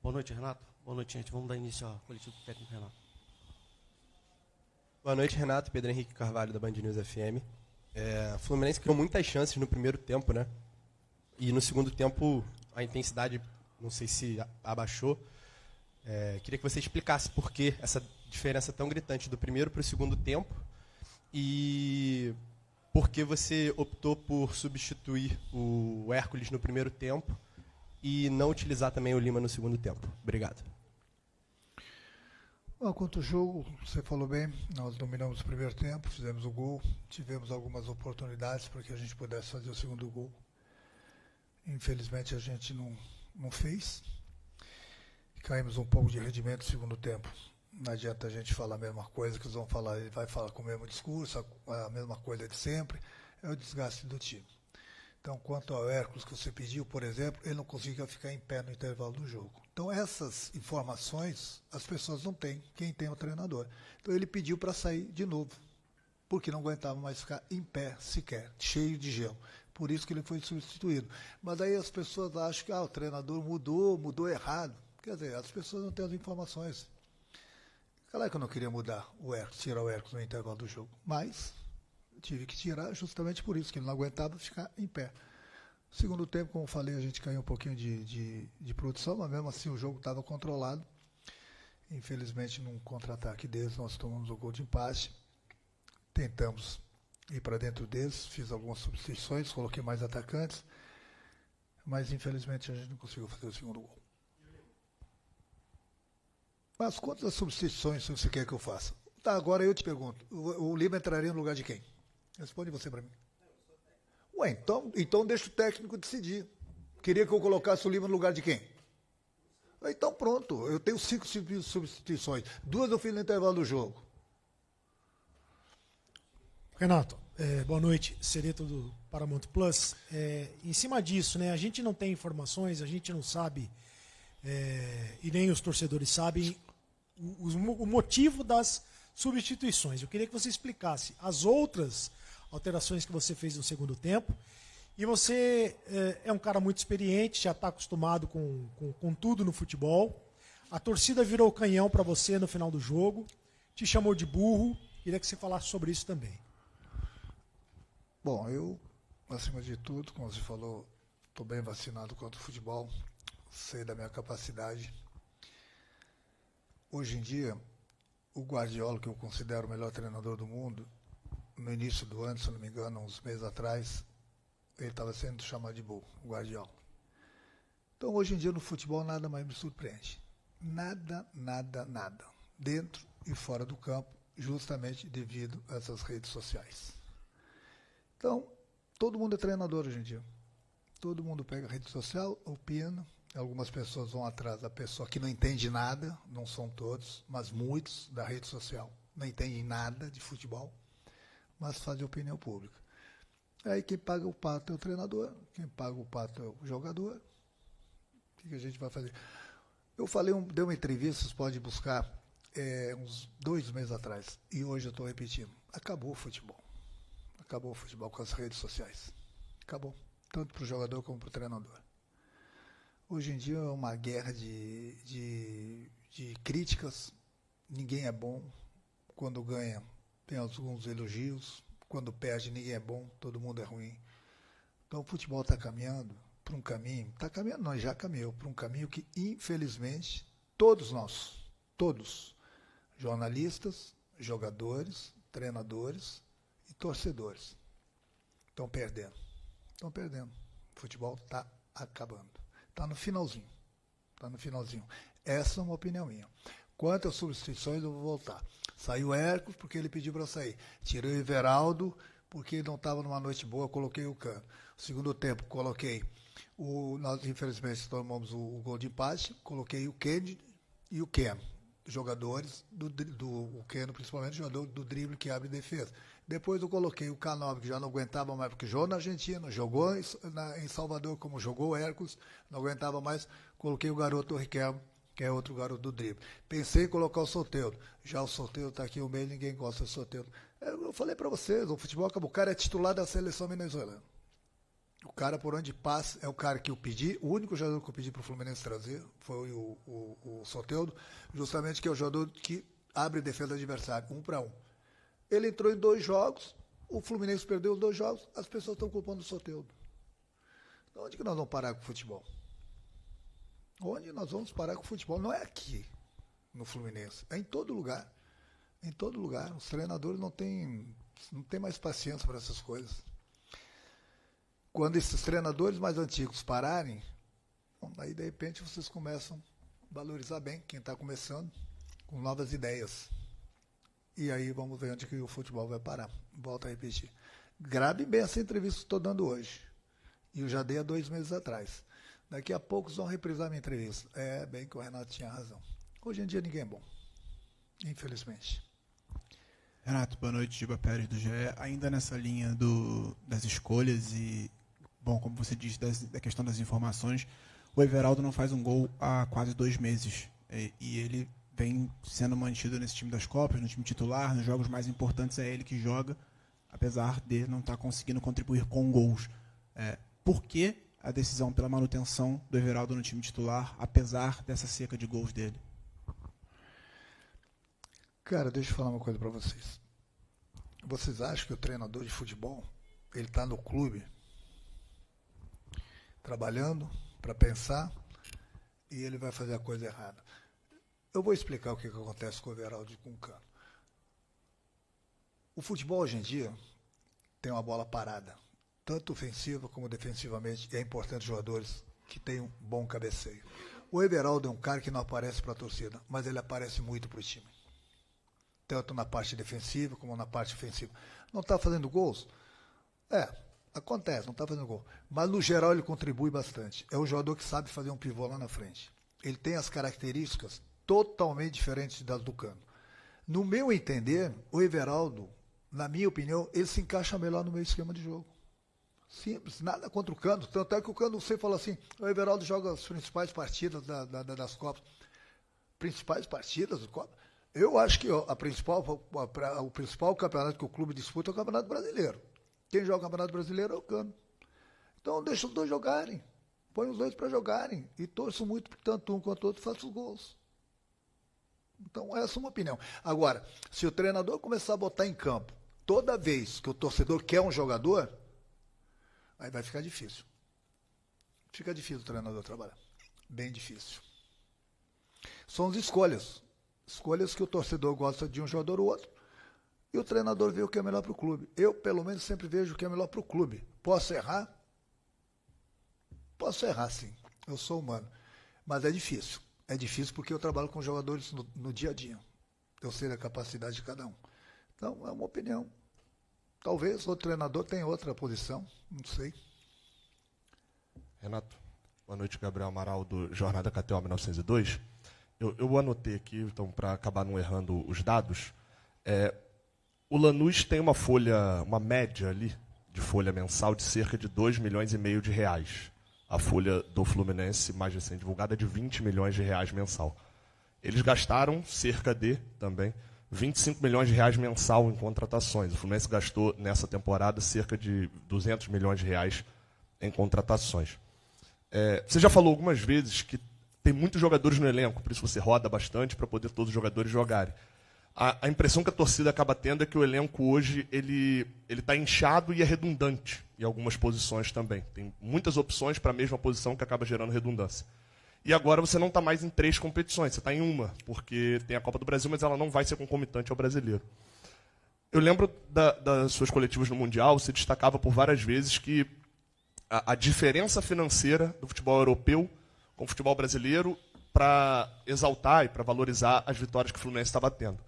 Boa noite, Renato. Boa noite, gente. Vamos dar início ao coletivo do técnico Renato. Boa noite, Renato. Pedro Henrique Carvalho, da Band News FM. O Fluminense criou muitas chances no primeiro tempo, né? E no segundo tempo a intensidade, não sei se abaixou. Queria que você explicasse por que essa diferença tão gritante do primeiro para o segundo tempo e por que você optou por substituir o Hércules no primeiro tempo e não utilizar também o Lima no segundo tempo. Obrigado. Bom, quanto ao jogo, você falou bem, nós dominamos o primeiro tempo, fizemos o gol, tivemos algumas oportunidades para que a gente pudesse fazer o segundo gol. Infelizmente a gente não fez. Caímos um pouco de rendimento no segundo tempo. Não adianta a gente falar a mesma coisa que eles vão falar, ele vai falar com o mesmo discurso, a mesma coisa de sempre, é o desgaste do time. Então, quanto ao Hércules que você pediu, por exemplo, ele não conseguia ficar em pé no intervalo do jogo. Então, essas informações as pessoas não têm, quem tem é o treinador. Então, ele pediu para sair de novo, porque não aguentava mais ficar em pé sequer, cheio de gelo. Por isso que ele foi substituído. Mas aí as pessoas acham que o treinador mudou errado. Quer dizer, as pessoas não têm as informações. Claro que eu não queria mudar o Hércules, tirar o Hércules no intervalo do jogo, mas tive que tirar justamente por isso, que ele não aguentava ficar em pé. Segundo tempo, como eu falei, a gente caiu um pouquinho de produção, mas mesmo assim o jogo estava controlado. Infelizmente, num contra-ataque deles, nós tomamos o gol de empate. Tentamos ir para dentro deles, fiz algumas substituições, coloquei mais atacantes, mas infelizmente a gente não conseguiu fazer o segundo gol. Mas quantas substituições você quer que eu faça? Tá, agora eu te pergunto, o Lima entraria no lugar de quem? Responde você para mim. Ué, então deixa o técnico decidir. Queria que eu colocasse o Lima no lugar de quem? Então pronto, eu tenho 5 substituições. 2 eu fiz no intervalo do jogo. Renato, boa noite, Sereto do Paramount Plus. Em cima disso, né, a gente não tem informações, a gente não sabe, e nem os torcedores sabem, o motivo das substituições. Eu queria que você explicasse as outras alterações que você fez no segundo tempo. E você é um cara muito experiente, já está acostumado com tudo no futebol. A torcida virou canhão para você no final do jogo, te chamou de burro. Queria que você falasse sobre isso também. Bom, eu, acima de tudo, como você falou, estou bem vacinado contra o futebol, sei da minha capacidade. Hoje em dia, o Guardiola, que eu considero o melhor treinador do mundo, no início do ano, se não me engano, uns meses atrás, ele estava sendo chamado de burro, o Guardiola. Então, hoje em dia, no futebol, nada mais me surpreende. Nada. Dentro e fora do campo, justamente devido a essas redes sociais. Então, todo mundo é treinador hoje em dia. Todo mundo pega a rede social, opina. Algumas pessoas vão atrás da pessoa que não entende nada, não são todos, mas muitos da rede social não entendem nada de futebol, mas fazem opinião pública. Aí quem paga o pato é o treinador, quem paga o pato é o jogador. O que a gente vai fazer? Eu dei uma entrevista, vocês podem buscar, uns 2 meses atrás, e hoje eu estou repetindo. Acabou o futebol. Acabou o futebol com as redes sociais. Acabou. Tanto para o jogador como para o treinador. Hoje em dia é uma guerra de críticas. Ninguém é bom. Quando ganha, tem alguns elogios. Quando perde, ninguém é bom. Todo mundo é ruim. Então o futebol está caminhando para um caminho. Está caminhando, não, já caminhou para um caminho que, infelizmente, todos nós, todos, jornalistas, jogadores, treinadores e torcedores, estão perdendo. Estão perdendo. O futebol está acabando. Está no finalzinho. Está no finalzinho. Essa é uma opinião minha. Quanto às substituições, eu vou voltar. Saiu o Hércules porque ele pediu para sair. Tirei o Everaldo porque ele não estava numa noite boa, coloquei o Cano. Segundo tempo, coloquei nós infelizmente tomamos o gol de empate, coloquei o Kennedy e o Keno, jogadores o Keno principalmente, jogador do drible que abre defesa. Depois eu coloquei o Canóbio, que já não aguentava mais, porque jogou na Argentina, jogou em Salvador, como jogou o Hércules, não aguentava mais, coloquei o garoto Riquelme, que é outro garoto do drible. Pensei em colocar o Soteldo. Já o Soteldo está aqui no meio, ninguém gosta do Soteldo. Eu falei para vocês, o futebol acabou. O cara é titular da seleção venezuelana. O cara por onde passa é o cara que eu pedi, o único jogador que eu pedi para o Fluminense trazer foi o Soteldo, justamente que é o jogador que abre defesa do adversário, 1 para 1. Ele entrou em 2 jogos, o Fluminense perdeu os 2 jogos, as pessoas estão culpando o Soteldo. Então, onde que nós vamos parar com o futebol? Onde nós vamos parar com o futebol? Não é aqui, no Fluminense, é em todo lugar. Em todo lugar. Os treinadores não têm mais paciência para essas coisas. Quando esses treinadores mais antigos pararem, aí de repente vocês começam a valorizar bem quem está começando, com novas ideias. E aí vamos ver onde que o futebol vai parar. Volto a repetir. Grave bem essa entrevista que estou dando hoje. E eu já dei há 2 meses atrás. Daqui a pouco vão reprisar minha entrevista. É, bem que o Renato tinha razão. Hoje em dia ninguém é bom. Infelizmente. Renato, boa noite, Giba Pérez do GE. Ainda nessa linha das escolhas e, bom, como você disse, da questão das informações, o Everaldo não faz um gol há quase 2 meses. E ele vem sendo mantido nesse time das Copas, no time titular, nos jogos mais importantes é ele que joga, apesar de não estar conseguindo contribuir com gols. Por que a decisão pela manutenção do Everaldo no time titular, apesar dessa seca de gols dele? Cara, deixa eu falar uma coisa para vocês. Vocês acham que o treinador de futebol, ele está no clube, trabalhando para pensar, e ele vai fazer a coisa errada? Eu vou explicar o que acontece com o Everaldo e com o Cano. O futebol hoje em dia tem uma bola parada, tanto ofensiva como defensivamente, e é importante jogadores que tenham bom cabeceio. O Everaldo é um cara que não aparece para a torcida, mas ele aparece muito para o time. Tanto na parte defensiva como na parte ofensiva. Não está fazendo gols? Acontece, não está fazendo gol. Mas no geral ele contribui bastante. É um jogador que sabe fazer um pivô lá na frente. Ele tem as características totalmente diferentes das do Cano. No meu entender, o Everaldo, na minha opinião, ele se encaixa melhor no meu esquema de jogo. Simples, nada contra o Cano. Tanto é que o Cano, você fala assim, o Everaldo joga as principais partidas das Copas. Principais partidas do Copa? Eu acho que o principal campeonato que o clube disputa é o Campeonato Brasileiro. Quem joga o Campeonato Brasileiro é o Cano. Então deixa os dois jogarem. Põe os dois para jogarem. E torço muito que tanto um quanto o outro façam os gols. Então essa é uma opinião. Agora, se o treinador começar a botar em campo toda vez que o torcedor quer um jogador, aí vai ficar difícil. Fica difícil o treinador trabalhar. Bem difícil. São as escolhas. Escolhas que o torcedor gosta de um jogador ou outro, e o treinador vê o que é melhor para o clube. Eu, pelo menos, sempre vejo o que é melhor para o clube. Posso errar? Posso errar, sim. Eu sou humano. Mas é difícil. É difícil porque eu trabalho com jogadores no dia a dia. Eu sei a capacidade de cada um. Então, é uma opinião. Talvez o treinador tenha outra posição, não sei. Renato, boa noite, Gabriel Amaral, do Jornada KTO 1902. Eu anotei aqui, então, para acabar não errando os dados. O Lanús tem uma média ali de folha mensal de cerca de 2,5 milhões de reais. A folha do Fluminense, mais recente divulgada, é de 20 milhões de reais mensal. Eles gastaram cerca de, também, 25 milhões de reais mensal em contratações. O Fluminense gastou, nessa temporada, cerca de 200 milhões de reais em contratações. Você já falou algumas vezes que tem muitos jogadores no elenco, por isso você roda bastante para poder todos os jogadores jogarem. A impressão que a torcida acaba tendo é que o elenco hoje ele está inchado e é redundante em algumas posições também. Tem muitas opções para a mesma posição que acaba gerando redundância. E agora você não está mais em 3 competições, você está em uma, porque tem a Copa do Brasil, mas ela não vai ser concomitante ao brasileiro. Eu lembro das suas coletivas no Mundial, você destacava por várias vezes que a diferença financeira do futebol europeu com o futebol brasileiro para exaltar e para valorizar as vitórias que o Fluminense estava tendo.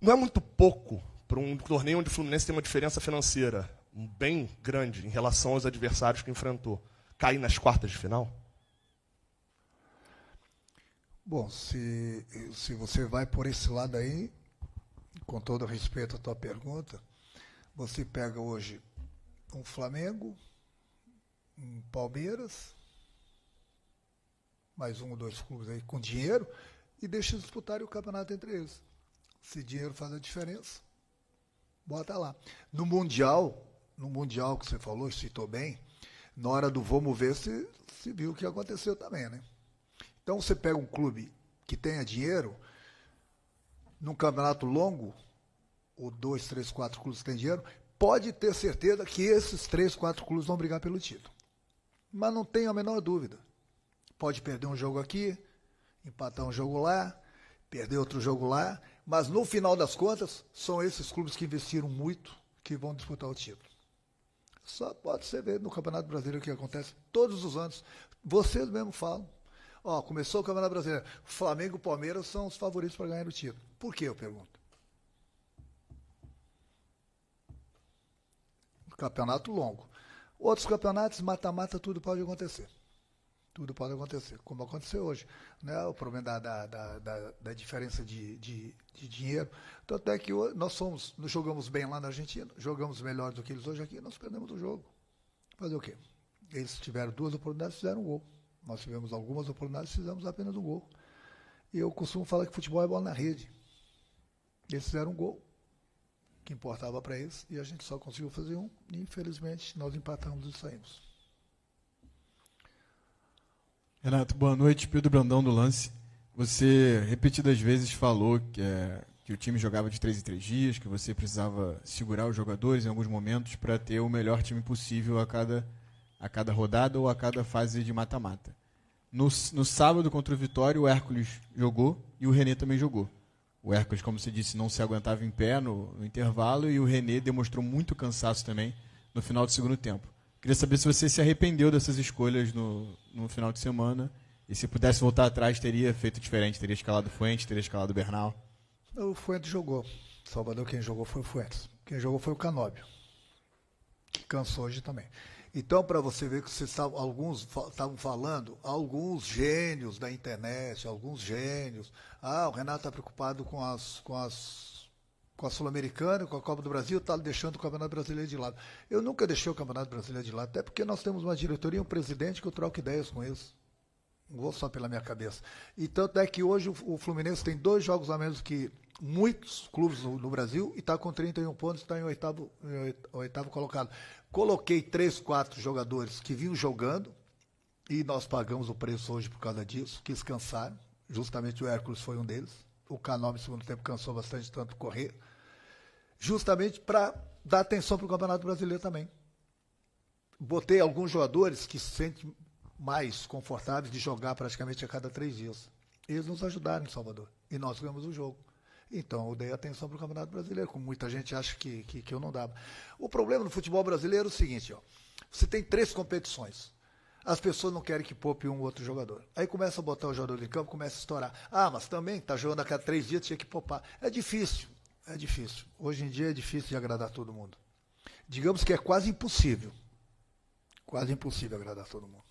Não é muito pouco para um torneio onde o Fluminense tem uma diferença financeira bem grande em relação aos adversários que enfrentou, cair nas quartas de final? Bom, se você vai por esse lado aí, com todo respeito à tua pergunta, você pega hoje um Flamengo, um Palmeiras, mais 1 ou 2 clubes aí com dinheiro, e deixa disputarem o campeonato entre eles. Se dinheiro faz a diferença, bota lá. No Mundial que você falou, citou bem, Na hora do vamos ver, se viu o que aconteceu também, né? Então você pega um clube que tenha dinheiro, num campeonato longo, ou 2, 3, 4 clubes que têm dinheiro, pode ter certeza que esses 3, 4 clubes vão brigar pelo título. Mas não tem a menor dúvida. Pode perder um jogo aqui, empatar um jogo lá, perder outro jogo lá, mas no final das contas, são esses clubes que investiram muito que vão disputar o título. Só pode ser ver no Campeonato Brasileiro o que acontece todos os anos. Vocês mesmos falam. Ó, começou o Campeonato Brasileiro. Flamengo e Palmeiras são os favoritos para ganhar o título. Por que, eu pergunto? Campeonato longo. Outros campeonatos, mata-mata, tudo pode acontecer. Tudo pode acontecer, como aconteceu hoje. Né? O problema da diferença de dinheiro. Tanto é que hoje nós jogamos bem lá na Argentina, jogamos melhor do que eles hoje aqui, nós perdemos o jogo. Fazer o quê? Eles tiveram 2 oportunidades, fizeram um gol. Nós tivemos algumas oportunidades, fizemos apenas um gol. E eu costumo falar que futebol é bola na rede. Eles fizeram um gol, que importava para eles, e a gente só conseguiu fazer um. E, infelizmente, nós empatamos e saímos. Renato, boa noite. Pedro Brandão do Lance. Você repetidas vezes falou que o time jogava de 3 em 3 dias, que você precisava segurar os jogadores em alguns momentos para ter o melhor time possível a cada rodada ou a cada fase de mata-mata. No sábado contra o Vitória, o Hércules jogou e o René também jogou. O Hércules, como você disse, não se aguentava em pé no intervalo e o René demonstrou muito cansaço também no final do segundo tempo. Queria saber se você se arrependeu dessas escolhas no final de semana e se pudesse voltar atrás, teria feito diferente, teria escalado o Fuentes, teria escalado o Bernal. O Fuentes jogou. Salvador, quem jogou foi o Fuentes. Quem jogou foi o Canóbio, que cansou hoje também. Então, para você ver que alguns estavam falando, alguns gênios da internet, alguns gênios, o Renato está preocupado com a Sul-Americana, com a Copa do Brasil, está deixando o Campeonato Brasileiro de lado. Eu nunca deixei o Campeonato Brasileiro de lado, até porque nós temos uma diretoria e um presidente que eu troco ideias com eles. Não vou só pela minha cabeça. E tanto é que hoje o Fluminense tem 2 jogos a menos que muitos clubes no Brasil e está com 31 pontos, está em oitavo colocado. Coloquei 3, 4 jogadores que vinham jogando e nós pagamos o preço hoje por causa disso, que descansaram. Justamente o Hércules foi um deles. O Canóbio, no segundo tempo, cansou bastante tanto correr. Justamente para dar atenção para o Campeonato Brasileiro também. Botei alguns jogadores que se sentem mais confortáveis de jogar praticamente a cada 3 dias. Eles nos ajudaram em Salvador e nós ganhamos o jogo. Então eu dei atenção para o Campeonato Brasileiro, como muita gente acha que eu não dava. O problema no futebol brasileiro é o seguinte, você tem 3 competições. As pessoas não querem que poupe um ou outro jogador. Aí começa a botar o jogador em campo, começa a estourar. Mas também está jogando a cada 3 dias, tinha que poupar. É difícil. Hoje em dia é difícil de agradar todo mundo. Digamos que é quase impossível. Quase impossível agradar todo mundo.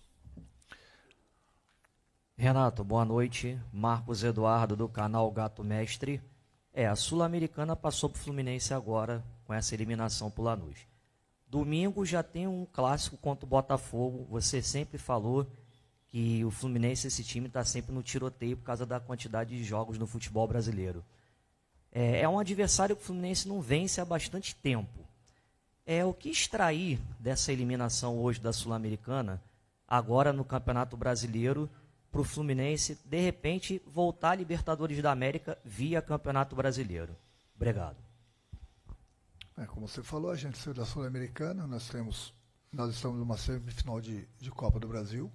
Renato, boa noite. Marcos Eduardo, do canal Gato Mestre. A Sul-Americana passou para o Fluminense agora, com essa eliminação para o Lanús. Domingo já tem um clássico contra o Botafogo. Você sempre falou que o Fluminense, esse time, está sempre no tiroteio por causa da quantidade de jogos no futebol brasileiro. É um adversário que o Fluminense não vence há bastante tempo. O que extrair dessa eliminação hoje da Sul-Americana, agora no Campeonato Brasileiro, para o Fluminense, de repente, voltar à Libertadores da América via Campeonato Brasileiro? Obrigado. Como você falou, a gente saiu da Sul-Americana, nós estamos numa semifinal de Copa do Brasil.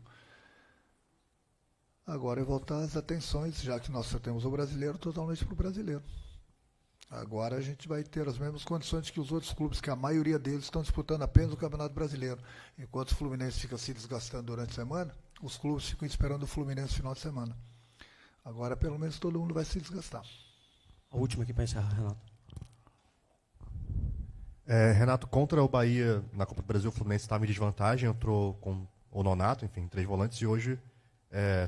Agora é voltar as atenções, já que nós só temos o brasileiro, totalmente para o brasileiro. Agora a gente vai ter as mesmas condições que os outros clubes, que a maioria deles estão disputando apenas o Campeonato Brasileiro. Enquanto o Fluminense fica se desgastando durante a semana, os clubes ficam esperando o Fluminense no final de semana. Agora, pelo menos, todo mundo vai se desgastar. A última aqui para encerrar, Renato. Renato, contra o Bahia na Copa do Brasil, o Fluminense estava em desvantagem, entrou com o Nonato, enfim, 3 volantes, e hoje,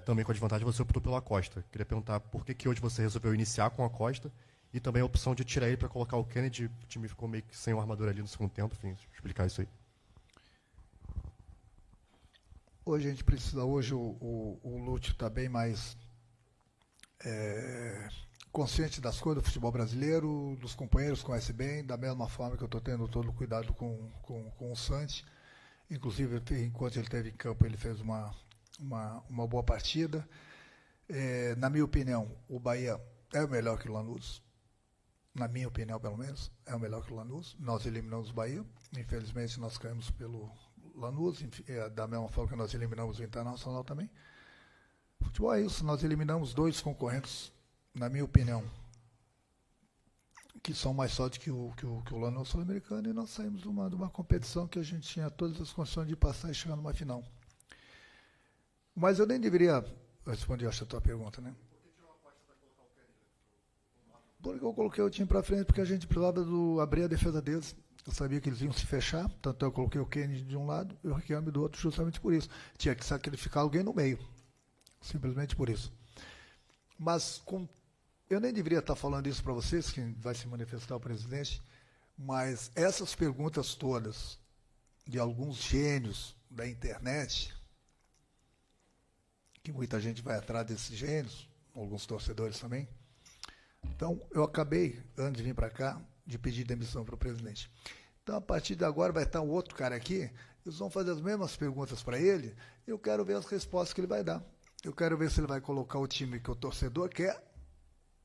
também com a desvantagem, você optou pelo Acosta. Queria perguntar por que hoje você resolveu iniciar com o Acosta e também a opção de tirar ele para colocar o Kennedy. O time ficou meio que sem o armador ali no segundo tempo, enfim, explicar isso aí. Hoje a gente precisa, o Lúcio está bem mais consciente das coisas do futebol brasileiro, dos companheiros conhece bem, da mesma forma que eu estou tendo todo o cuidado com o Santos. Inclusive, enquanto ele esteve em campo, ele fez uma boa partida. Na minha opinião, o Bahia é o melhor que o Lanús. Na minha opinião, pelo menos, é o melhor que o Lanús. Nós eliminamos o Bahia. Infelizmente, nós caímos pelo Lanús, da mesma forma que nós eliminamos o Internacional também. Futebol é isso, nós eliminamos 2 concorrentes, na minha opinião, que são mais fortes que o Lanús Sul-Americano, e nós saímos de uma competição que a gente tinha todas as condições de passar e chegar numa final. Mas eu nem deveria responder essa tua pergunta, né? Porque eu coloquei o time para frente, porque a gente precisava abrir a defesa deles. Eu sabia que eles iam se fechar, tanto eu coloquei o Kennedy de um lado e o Riquelme do outro, justamente por isso. Tinha que sacrificar alguém no meio, simplesmente por isso. Mas eu nem deveria estar falando isso para vocês, que vai se manifestar o presidente, mas essas perguntas todas de alguns gênios da internet, que muita gente vai atrás desses gênios, alguns torcedores também. Então, eu acabei, antes de vir para cá, de pedir demissão para o presidente. Então, a partir de agora, vai estar um outro cara aqui, eles vão fazer as mesmas perguntas para ele, e eu quero ver as respostas que ele vai dar. Eu quero ver se ele vai colocar o time que o torcedor quer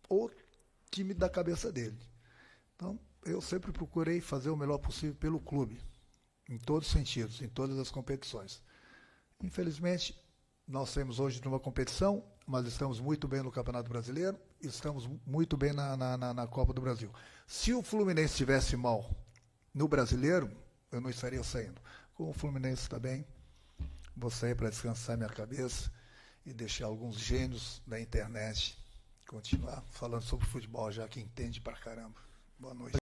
ou o time da cabeça dele. Então, eu sempre procurei fazer o melhor possível pelo clube, em todos os sentidos, em todas as competições. Infelizmente, nós saímos hoje de uma competição, mas estamos muito bem no Campeonato Brasileiro, estamos muito bem na Copa do Brasil. Se o Fluminense estivesse mal no Brasileiro, eu não estaria saindo. Como o Fluminense está bem, vou sair para descansar minha cabeça e deixar alguns gênios da internet continuar falando sobre futebol, já que entende pra caramba. Boa noite.